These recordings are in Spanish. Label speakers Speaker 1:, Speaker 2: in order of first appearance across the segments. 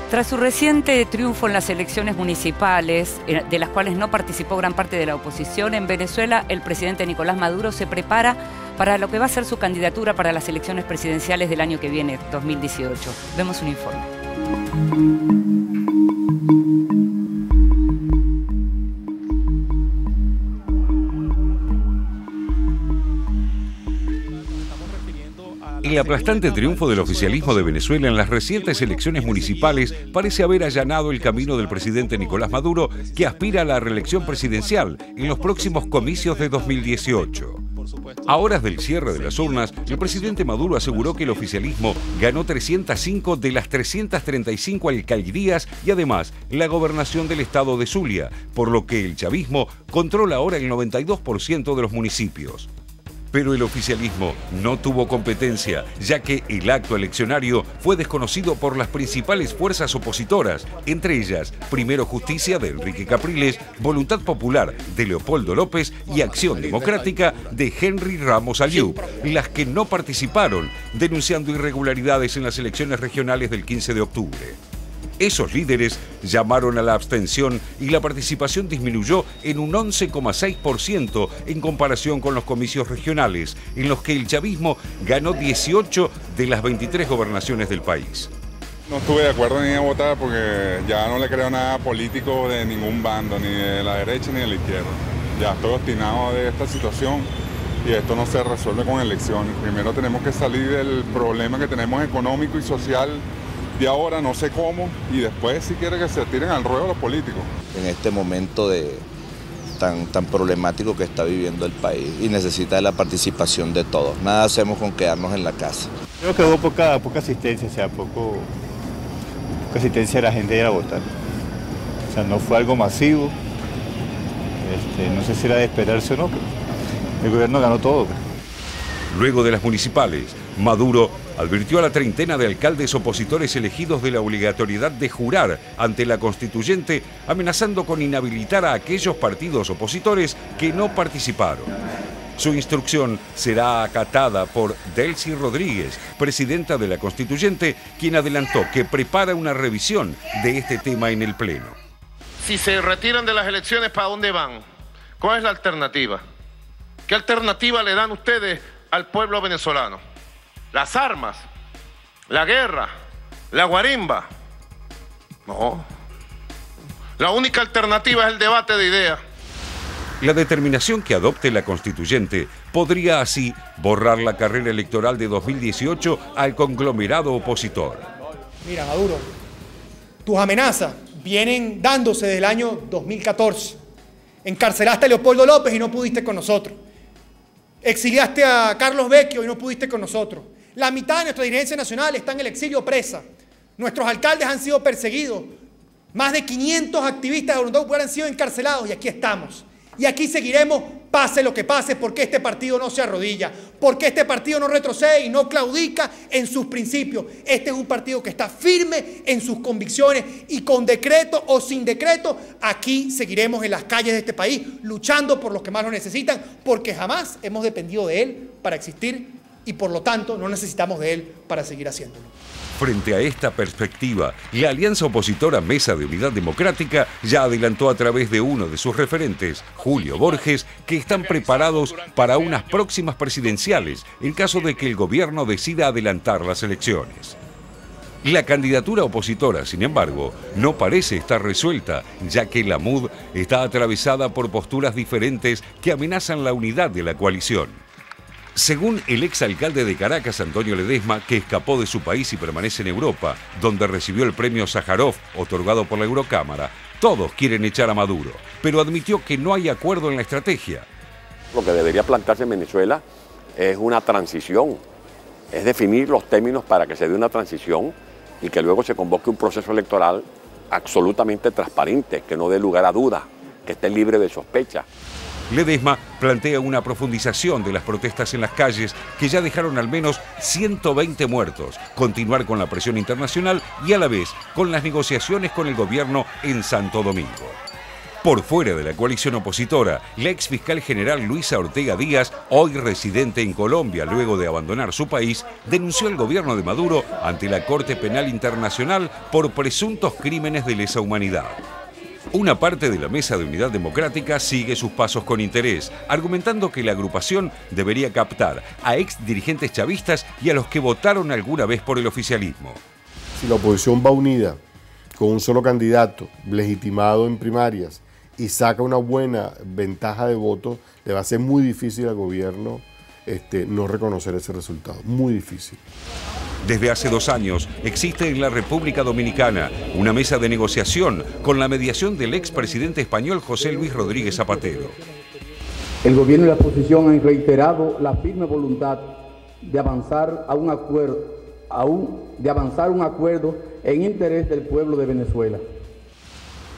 Speaker 1: Tras su reciente triunfo en las elecciones municipales, de las cuales no participó gran parte de la oposición, en Venezuela el presidente Nicolás Maduro se prepara para lo que va a ser su candidatura para las elecciones presidenciales del año que viene, 2018. Vemos un informe.
Speaker 2: El aplastante triunfo del oficialismo de Venezuela en las recientes elecciones municipales parece haber allanado el camino del presidente Nicolás Maduro, que aspira a la reelección presidencial en los próximos comicios de 2018. A horas del cierre de las urnas, el presidente Maduro aseguró que el oficialismo ganó 305 de las 335 alcaldías y además la gobernación del estado de Zulia, por lo que el chavismo controla ahora el 92% de los municipios. Pero el oficialismo no tuvo competencia, ya que el acto eleccionario fue desconocido por las principales fuerzas opositoras, entre ellas Primero Justicia de Enrique Capriles, Voluntad Popular de Leopoldo López y Acción Democrática de Henry Ramos Aliub, las que no participaron, denunciando irregularidades en las elecciones regionales del 15 de octubre. Esos líderes llamaron a la abstención y la participación disminuyó en un 11,6% en comparación con los comicios regionales, en los que el chavismo ganó 18 de las 23 gobernaciones del país.
Speaker 3: No estuve de acuerdo ni a votar porque ya no le creo nada político de ningún bando, ni de la derecha ni de la izquierda. Ya estoy obstinado de esta situación y esto no se resuelve con elecciones. Primero tenemos que salir del problema que tenemos económico y social de ahora, no sé cómo, y después si quiere que se tiren al ruedo los políticos.
Speaker 4: En este momento tan problemático que está viviendo el país y necesita la participación de todos. Nada hacemos con quedarnos en la casa.
Speaker 5: Creo que hubo poca asistencia, o sea, poca asistencia de la gente a ir a votar. O sea, no fue algo masivo, no sé si era de esperarse o no, pero el gobierno ganó todo.
Speaker 2: Luego de las municipales, Maduro advirtió a la treintena de alcaldes opositores elegidos de la obligatoriedad de jurar ante la constituyente, amenazando con inhabilitar a aquellos partidos opositores que no participaron. Su instrucción será acatada por Delcy Rodríguez, presidenta de la constituyente, quien adelantó que prepara una revisión de este tema en el Pleno.
Speaker 6: Si se retiran de las elecciones, ¿para dónde van? ¿Cuál es la alternativa? ¿Qué alternativa le dan ustedes al pueblo venezolano? ¿Las armas? ¿La guerra? ¿La guarimba? No. La única alternativa es el debate de ideas.
Speaker 2: La determinación que adopte la constituyente podría así borrar la carrera electoral de 2018 al conglomerado opositor.
Speaker 7: Mira, Maduro, tus amenazas vienen dándose desde el año 2014. Encarcelaste a Leopoldo López y no pudiste con nosotros. Exiliaste a Carlos Vecchio y no pudiste con nosotros. La mitad de nuestra dirigencia nacional está en el exilio presa. Nuestros alcaldes han sido perseguidos. Más de 500 activistas de Voluntad Popular han sido encarcelados y aquí estamos. Y aquí seguiremos, pase lo que pase, porque este partido no se arrodilla, porque este partido no retrocede y no claudica en sus principios. Este es un partido que está firme en sus convicciones y con decreto o sin decreto, aquí seguiremos en las calles de este país luchando por los que más lo necesitan, porque jamás hemos dependido de él para existir y por lo tanto no necesitamos de él para seguir haciéndolo.
Speaker 2: Frente a esta perspectiva, la alianza opositora Mesa de Unidad Democrática ya adelantó a través de uno de sus referentes, Julio Borges, que están preparados para unas próximas presidenciales en caso de que el gobierno decida adelantar las elecciones. La candidatura opositora, sin embargo, no parece estar resuelta, ya que la MUD está atravesada por posturas diferentes que amenazan la unidad de la coalición. Según el exalcalde de Caracas, Antonio Ledesma, que escapó de su país y permanece en Europa, donde recibió el premio Sájarov otorgado por la Eurocámara, todos quieren echar a Maduro, pero admitió que no hay acuerdo en la estrategia.
Speaker 8: Lo que debería plantearse en Venezuela es una transición, es definir los términos para que se dé una transición y que luego se convoque un proceso electoral absolutamente transparente, que no dé lugar a dudas, que esté libre de sospecha.
Speaker 2: Ledesma plantea una profundización de las protestas en las calles que ya dejaron al menos 120 muertos, continuar con la presión internacional y a la vez con las negociaciones con el gobierno en Santo Domingo. Por fuera de la coalición opositora, la ex fiscal general Luisa Ortega Díaz, hoy residente en Colombia luego de abandonar su país, denunció al gobierno de Maduro ante la Corte Penal Internacional por presuntos crímenes de lesa humanidad. Una parte de la Mesa de Unidad Democrática sigue sus pasos con interés, argumentando que la agrupación debería captar a ex dirigentes chavistas y a los que votaron alguna vez por el oficialismo.
Speaker 9: Si la oposición va unida con un solo candidato legitimado en primarias y saca una buena ventaja de voto, le va a ser muy difícil al gobierno no reconocer ese resultado, muy difícil.
Speaker 2: Desde hace 2 años existe en la República Dominicana una mesa de negociación con la mediación del expresidente español José Luis Rodríguez Zapatero.
Speaker 10: El gobierno y la oposición han reiterado la firme voluntad de avanzar a un acuerdo en interés del pueblo de Venezuela.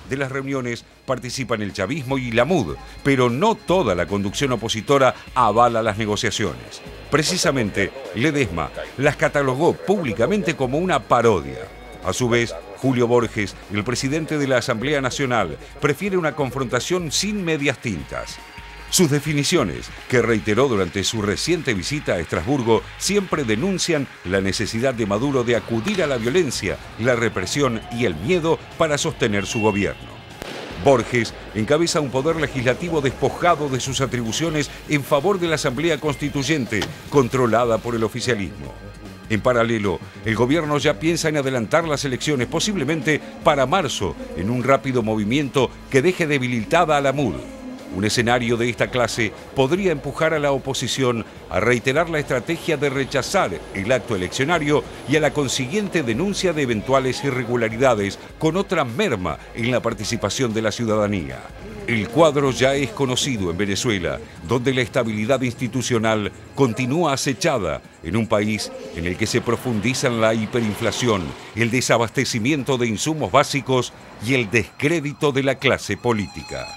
Speaker 2: De las reuniones participan el chavismo y la MUD, pero no toda la conducción opositora avala las negociaciones. Precisamente, Ledesma las catalogó públicamente como una parodia. A su vez, Julio Borges, el presidente de la Asamblea Nacional, prefiere una confrontación sin medias tintas. Sus definiciones, que reiteró durante su reciente visita a Estrasburgo, siempre denuncian la necesidad de Maduro de acudir a la violencia, la represión y el miedo para sostener su gobierno. Borges encabeza un poder legislativo despojado de sus atribuciones en favor de la Asamblea Constituyente, controlada por el oficialismo. En paralelo, el gobierno ya piensa en adelantar las elecciones, posiblemente para marzo, en un rápido movimiento que deje debilitada a la MUD. Un escenario de esta clase podría empujar a la oposición a reiterar la estrategia de rechazar el acto eleccionario y a la consiguiente denuncia de eventuales irregularidades, con otra merma en la participación de la ciudadanía. El cuadro ya es conocido en Venezuela, donde la estabilidad institucional continúa acechada en un país en el que se profundizan la hiperinflación, el desabastecimiento de insumos básicos y el descrédito de la clase política.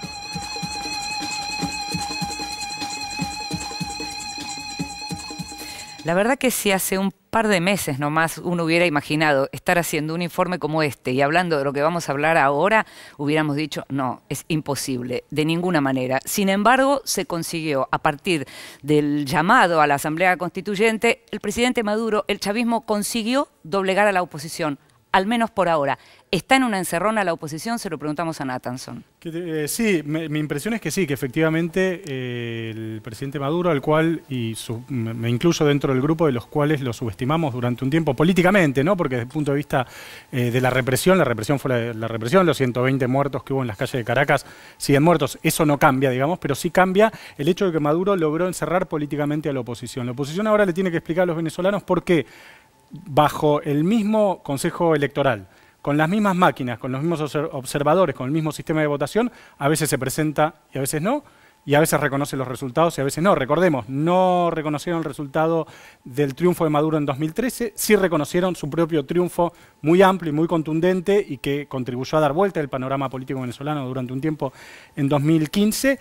Speaker 1: La verdad que si hace un par de meses nomás uno hubiera imaginado estar haciendo un informe como este y hablando de lo que vamos a hablar ahora, hubiéramos dicho, no, es imposible, de ninguna manera. Sin embargo, se consiguió, a partir del llamado a la Asamblea Constituyente, el presidente Maduro, el chavismo, consiguió doblegar a la oposición, al menos por ahora. ¿Está en una encerrona la oposición? Se lo preguntamos a Nathanson.
Speaker 11: Sí, mi impresión es que sí, que efectivamente el presidente Maduro, al cual, me incluyo dentro del grupo de los cuales lo subestimamos durante un tiempo políticamente, ¿no? Porque desde el punto de vista de la represión fue la represión, los 120 muertos que hubo en las calles de Caracas siguen muertos, eso no cambia, digamos, pero sí cambia el hecho de que Maduro logró encerrar políticamente a la oposición. La oposición ahora le tiene que explicar a los venezolanos por qué, bajo el mismo Consejo Electoral, con las mismas máquinas, con los mismos observadores, con el mismo sistema de votación, a veces se presenta y a veces no, y a veces reconoce los resultados y a veces no. Recordemos, no reconocieron el resultado del triunfo de Maduro en 2013, sí reconocieron su propio triunfo muy amplio y muy contundente y que contribuyó a dar vuelta el panorama político venezolano durante un tiempo en 2015.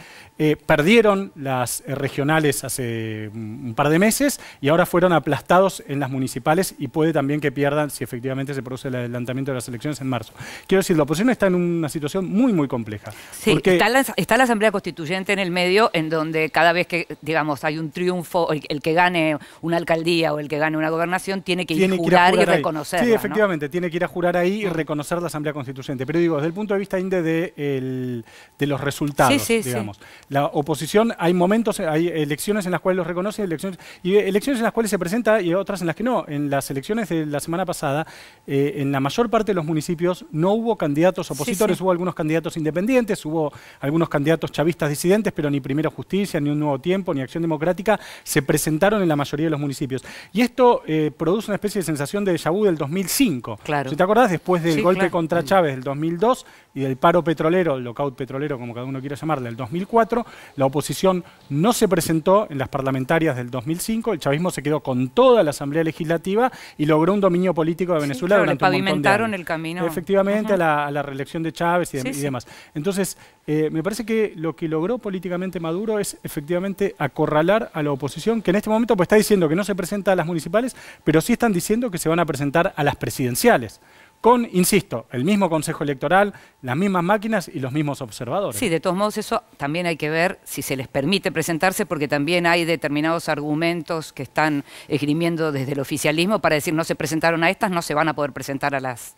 Speaker 11: Perdieron las regionales hace un par de meses y ahora fueron aplastados en las municipales y puede también que pierdan si efectivamente se produce el adelantamiento de las elecciones en marzo. Quiero decir, la oposición está en una situación muy, muy compleja.
Speaker 1: Sí, porque está la Asamblea Constituyente en el medio, en donde cada vez que, digamos, hay un triunfo, el que gane una alcaldía o el que gane una gobernación tiene que ir a jurar y reconocerla.
Speaker 11: Sí, efectivamente, ¿no? Tiene que ir a jurar ahí y reconocer la Asamblea Constituyente. Pero digo, desde el punto de vista de los resultados, digamos. Sí. La oposición, hay momentos, hay elecciones en las cuales los reconoce, elecciones en las cuales se presenta y otras en las que no. En las elecciones de la semana pasada, en la mayor parte de los municipios no hubo candidatos opositores, hubo algunos candidatos independientes, hubo algunos candidatos chavistas disidentes, pero ni Primero Justicia, ni Un Nuevo Tiempo, ni Acción Democrática se presentaron en la mayoría de los municipios. Y esto produce una especie de sensación de déjà vu del 2005.
Speaker 1: Claro.
Speaker 11: Si te acordás, después del golpe contra Chávez del 2002 y del paro petrolero, el lockout petrolero, como cada uno quiera llamarle, del 2004, la oposición no se presentó en las parlamentarias del 2005, el chavismo se quedó con toda la Asamblea Legislativa y logró un dominio político de Venezuela durante un montón de años.
Speaker 1: Pavimentaron el camino.
Speaker 11: Efectivamente, a la reelección de Chávez y demás. Entonces, me parece que lo que logró políticamente Maduro es efectivamente acorralar a la oposición, que en este momento pues, está diciendo que no se presenta a las municipales, pero sí están diciendo que se van a presentar a las presidenciales. con, insisto, el mismo Consejo Electoral, las mismas máquinas y los mismos observadores.
Speaker 1: Sí, de todos modos eso también hay que ver si se les permite presentarse, porque también hay determinados argumentos que están esgrimiendo desde el oficialismo para decir no se presentaron a estas, no se van a poder presentar a las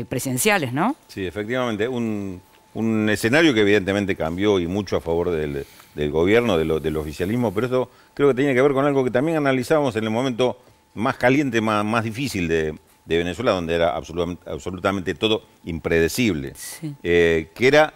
Speaker 1: presidenciales, ¿no?
Speaker 12: Sí, efectivamente, un escenario que evidentemente cambió y mucho a favor del gobierno, del oficialismo, pero esto creo que tenía que ver con algo que también analizábamos en el momento más caliente, más difícil de Venezuela, donde era absolutamente todo impredecible, sí. Que era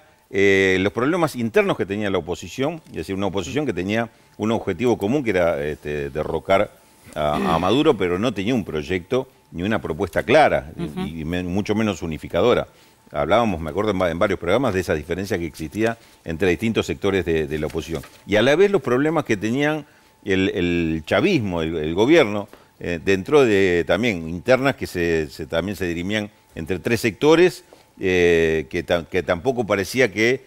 Speaker 12: los problemas internos que tenía la oposición, es decir, una oposición que tenía un objetivo común, que era derrocar a Maduro, pero no tenía un proyecto ni una propuesta clara, y mucho menos unificadora. Hablábamos, me acuerdo, en varios programas de esa diferencia que existía entre distintos sectores de la oposición. Y a la vez los problemas que tenían el chavismo, el gobierno, dentro de también internas que también se dirimían entre tres sectores, que tampoco parecía que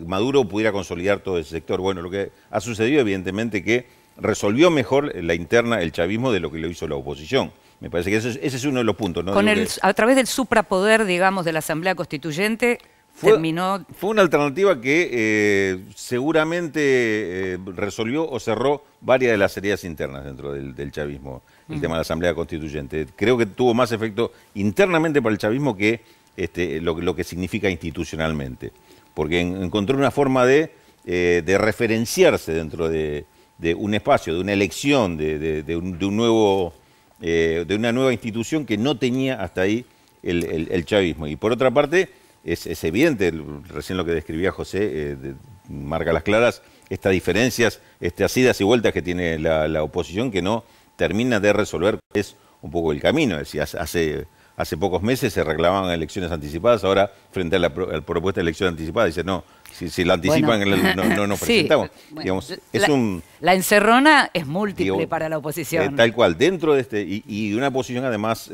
Speaker 12: Maduro pudiera consolidar todo ese sector. Bueno, lo que ha sucedido evidentemente que resolvió mejor la interna el chavismo de lo que lo hizo la oposición. Me parece que ese es uno de los puntos, ¿no?
Speaker 1: A través del suprapoder, digamos, de la Asamblea Constituyente, terminó...
Speaker 12: Fue una alternativa que seguramente resolvió o cerró varias de las heridas internas dentro del chavismo, el tema de la Asamblea Constituyente. Creo que tuvo más efecto internamente para el chavismo que lo que significa institucionalmente, porque encontró una forma de referenciarse dentro de un espacio, de una elección, de una nueva institución que no tenía hasta ahí el chavismo. Y por otra parte, es evidente, recién lo que describía José, marca las claras, estas diferencias, estas idas y vueltas que tiene la oposición, que no termina de resolver, es un poco el camino. Es decir, hace pocos meses se reclamaban elecciones anticipadas, ahora frente a la propuesta de elección anticipada, dice no, si la anticipan no nos presentamos.
Speaker 1: Bueno,
Speaker 12: digamos,
Speaker 1: la encerrona es múltiple para la oposición.
Speaker 12: Tal cual, dentro de y de una posición además,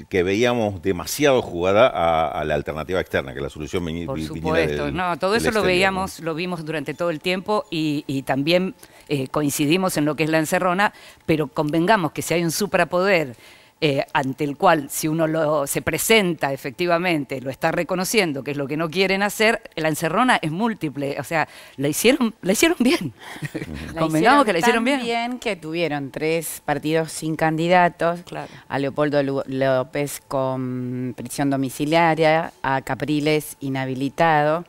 Speaker 12: que veíamos demasiado jugada a la alternativa externa, que la solución viniera
Speaker 1: Por supuesto, todo eso lo vimos durante todo el tiempo y también coincidimos en lo que es la encerrona, pero convengamos que si hay un suprapoder ante el cual, si uno se presenta efectivamente, lo está reconociendo, que es lo que no quieren hacer, la encerrona es múltiple. O sea, la hicieron bien. Convengamos que la hicieron bien.
Speaker 13: Que tuvieron 3 partidos sin candidatos, claro. A Leopoldo López con prisión domiciliaria, a Capriles inhabilitado.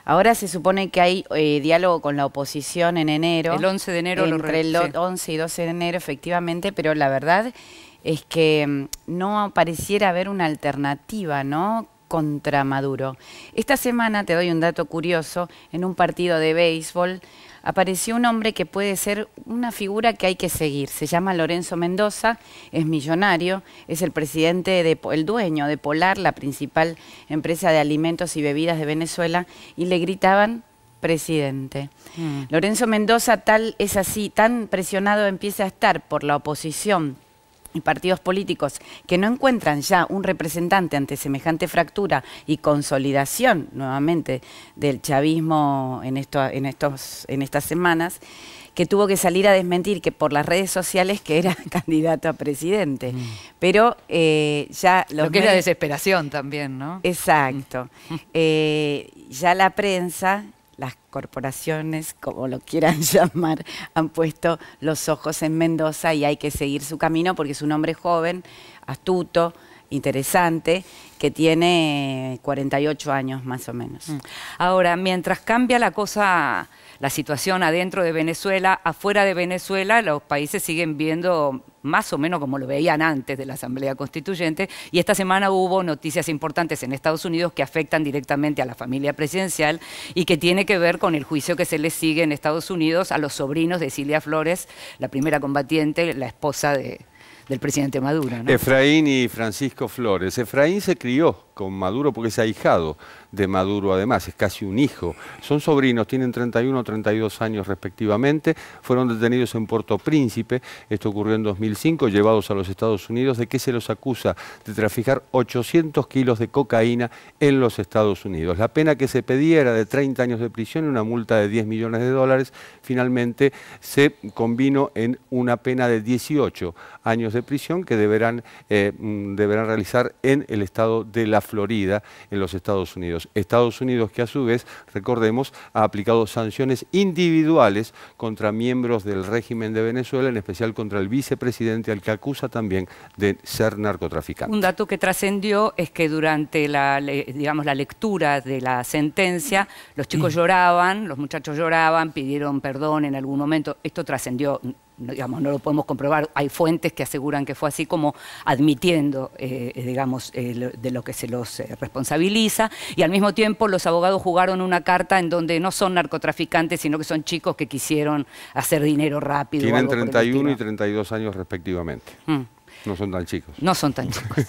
Speaker 13: Ahora se supone que hay diálogo con la oposición en enero.
Speaker 1: El 11 de enero.
Speaker 13: Entre el 11 y 12 de enero, efectivamente, pero la verdad es que no pareciera haber una alternativa, ¿no?, contra Maduro. Esta semana, te doy un dato curioso, en un partido de béisbol apareció un hombre que puede ser una figura que hay que seguir. Se llama Lorenzo Mendoza, es millonario, es el presidente, el dueño de Polar, la principal empresa de alimentos y bebidas de Venezuela, y le gritaban presidente. Lorenzo Mendoza es así, tan presionado empieza a estar por la oposición y partidos políticos que no encuentran ya un representante ante semejante fractura y consolidación nuevamente del chavismo en estas semanas, que tuvo que salir a desmentir que por las redes sociales que era candidato a presidente. Pero ya
Speaker 1: lo que es la desesperación también, ¿no?
Speaker 13: Exacto. Ya la prensa, las corporaciones, como lo quieran llamar, han puesto los ojos en Mendoza y hay que seguir su camino porque es un hombre joven, astuto, interesante, que tiene 48 años más o menos.
Speaker 1: Ahora, mientras cambia la situación adentro de Venezuela, afuera de Venezuela, los países siguen viendo más o menos como lo veían antes de la Asamblea Constituyente, y esta semana hubo noticias importantes en Estados Unidos que afectan directamente a la familia presidencial y que tiene que ver con el juicio que se le sigue en Estados Unidos a los sobrinos de Cilia Flores, la primera combatiente, la esposa del presidente Maduro, ¿no?
Speaker 14: Efraín y Francisco Flores. Efraín se crió con Maduro porque es ahijado de Maduro, además, es casi un hijo. Son sobrinos, tienen 31 o 32 años respectivamente, fueron detenidos en Puerto Príncipe, esto ocurrió en 2005, llevados a los Estados Unidos. ¿De qué se los acusa? De traficar 800 kilos de cocaína en los Estados Unidos. La pena que se pedía era de 30 años de prisión y una multa de 10 millones de dólares. Finalmente se convino en una pena de 18 años de prisión que deberán realizar en el estado de la Florida, en los Estados Unidos. Estados Unidos que a su vez, recordemos, ha aplicado sanciones individuales contra miembros del régimen de Venezuela, en especial contra el vicepresidente, al que acusa también de ser narcotraficante.
Speaker 1: Un dato que trascendió es que durante la lectura de la sentencia, los chicos lloraban, los muchachos lloraban, pidieron perdón en algún momento. Esto trascendió, digamos, no lo podemos comprobar, hay fuentes que aseguran que fue así, como admitiendo, de lo que se los responsabiliza, y al mismo tiempo los abogados jugaron una carta en donde no son narcotraficantes, sino que son chicos que quisieron hacer dinero rápido.
Speaker 14: Tienen 31 y 32 años respectivamente. No son tan chicos.
Speaker 1: No son tan chicos.